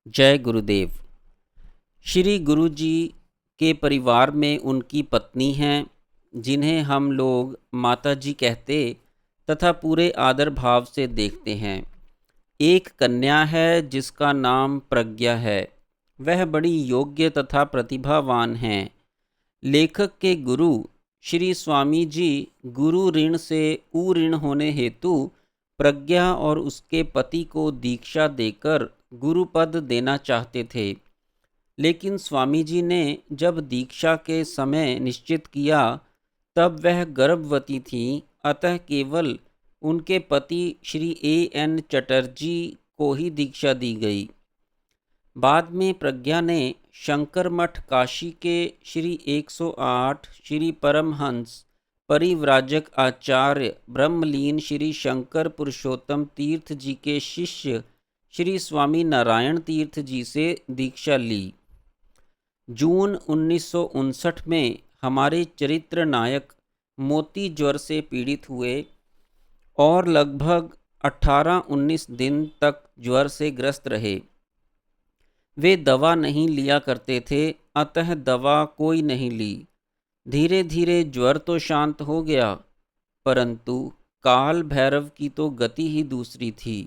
जय गुरुदेव। श्री गुरु जी के परिवार में उनकी पत्नी हैं, जिन्हें हम लोग माता जी कहते तथा पूरे आदर भाव से देखते हैं। एक कन्या है जिसका नाम प्रज्ञा है। वह बड़ी योग्य तथा प्रतिभावान हैं। लेखक के गुरु श्री स्वामी जी गुरु ऋण से ऊऋण होने हेतु प्रज्ञा और उसके पति को दीक्षा देकर गुरुपद देना चाहते थे। लेकिन स्वामी जी ने जब दीक्षा के समय निश्चित किया तब वह गर्भवती थीं, अतः केवल उनके पति श्री A.N. चटर्जी को ही दीक्षा दी गई। बाद में प्रज्ञा ने शंकर मठ काशी के श्री 108 श्री परमहंस परिव्राजक आचार्य ब्रह्मलीन श्री शंकर पुरुषोत्तम तीर्थ जी के शिष्य श्री स्वामी नारायण तीर्थ जी से दीक्षा ली। जून 1959 में हमारे चरित्र नायक मोती ज्वर से पीड़ित हुए और लगभग 18-19 दिन तक ज्वर से ग्रस्त रहे। वे दवा नहीं लिया करते थे, अतः दवा कोई नहीं ली। धीरे धीरे ज्वर तो शांत हो गया, परंतु काल भैरव की तो गति ही दूसरी थी।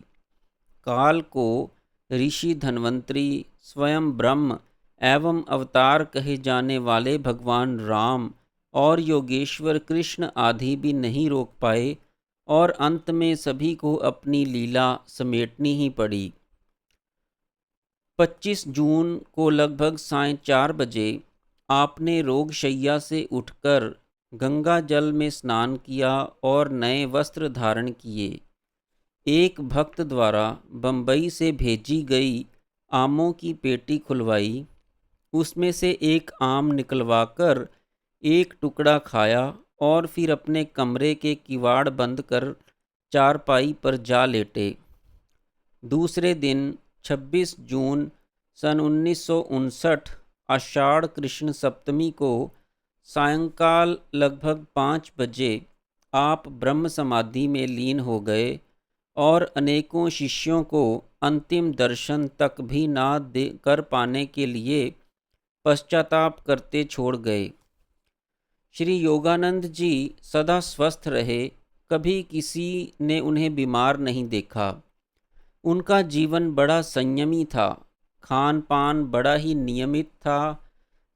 काल को ऋषि धन्वंतरी, स्वयं ब्रह्म एवं अवतार कहे जाने वाले भगवान राम और योगेश्वर कृष्ण आदि भी नहीं रोक पाए और अंत में सभी को अपनी लीला समेटनी ही पड़ी। 25 जून को लगभग सायं 4 बजे आपने रोगशैया से उठकर गंगा जल में स्नान किया और नए वस्त्र धारण किए। एक भक्त द्वारा बंबई से भेजी गई आमों की पेटी खुलवाई, उसमें से एक आम निकलवाकर एक टुकड़ा खाया और फिर अपने कमरे के किवाड़ बंद कर चारपाई पर जा लेटे। दूसरे दिन 26 जून सन 1959 आषाढ़ कृष्ण सप्तमी को सायंकाल लगभग 5 बजे आप ब्रह्म समाधि में लीन हो गए और अनेकों शिष्यों को अंतिम दर्शन तक भी ना दे कर पाने के लिए पश्चाताप करते छोड़ गए। श्री योगानंद जी सदा स्वस्थ रहे, कभी किसी ने उन्हें बीमार नहीं देखा। उनका जीवन बड़ा संयमी था, खान पान बड़ा ही नियमित था,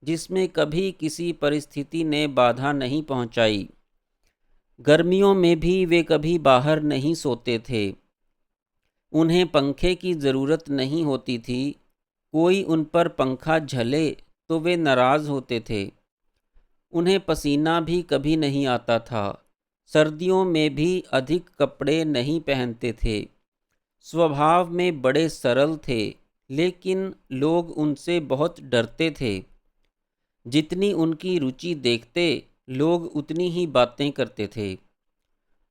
जिसमें कभी किसी परिस्थिति ने बाधा नहीं पहुंचाई। गर्मियों में भी वे कभी बाहर नहीं सोते थे। उन्हें पंखे की ज़रूरत नहीं होती थी। कोई उन पर पंखा झले तो वे नाराज़ होते थे। उन्हें पसीना भी कभी नहीं आता था। सर्दियों में भी अधिक कपड़े नहीं पहनते थे। स्वभाव में बड़े सरल थे, लेकिन लोग उनसे बहुत डरते थे। जितनी उनकी रुचि देखते, लोग उतनी ही बातें करते थे।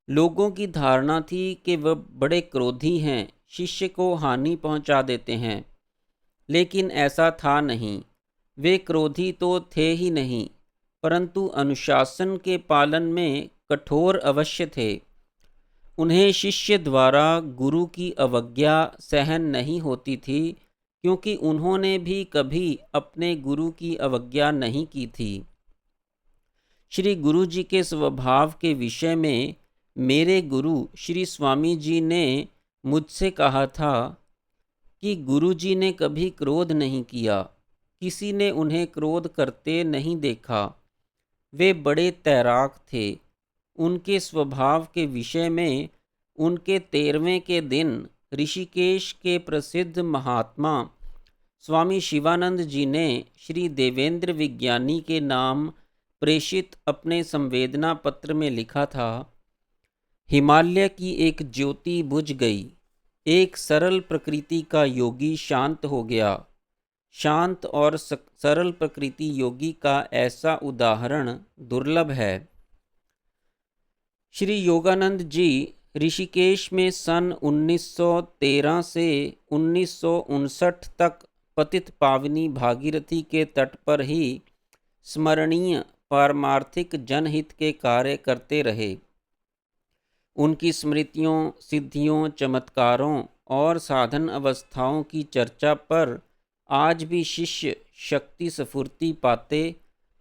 लोगों की धारणा थी कि वह बड़े क्रोधी हैं, शिष्य को हानि पहुंचा देते हैं, लेकिन ऐसा था नहीं। वे क्रोधी तो थे ही नहीं, परंतु अनुशासन के पालन में कठोर अवश्य थे। उन्हें शिष्य द्वारा गुरु की अवज्ञा सहन नहीं होती थी, क्योंकि उन्होंने भी कभी अपने गुरु की अवज्ञा नहीं की थी। श्री गुरु जी के स्वभाव के विषय में मेरे गुरु श्री स्वामी जी ने मुझसे कहा था कि गुरु जी ने कभी क्रोध नहीं किया, किसी ने उन्हें क्रोध करते नहीं देखा। वे बड़े तैराक थे। उनके स्वभाव के विषय में उनके 13वें के दिन ऋषिकेश के प्रसिद्ध महात्मा स्वामी शिवानंद जी ने श्री देवेंद्र विज्ञानी के नाम प्रेषित अपने संवेदना पत्र में लिखा था, हिमालय की एक ज्योति बुझ गई। एक सरल प्रकृति का योगी शांत हो गया। शांत और सरल प्रकृति योगी का ऐसा उदाहरण दुर्लभ है। श्री योगानंद जी ऋषिकेश में सन 1913 से 1959 तक पतित पावनी भागीरथी के तट पर ही स्मरणीय पारमार्थिक जनहित के कार्य करते रहे। उनकी स्मृतियों, सिद्धियों, चमत्कारों और साधन अवस्थाओं की चर्चा पर आज भी शिष्य शक्ति स्फूर्ति पाते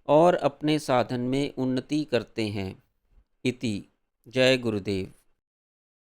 और अपने साधन में उन्नति करते हैं। इति। जय गुरुदेव।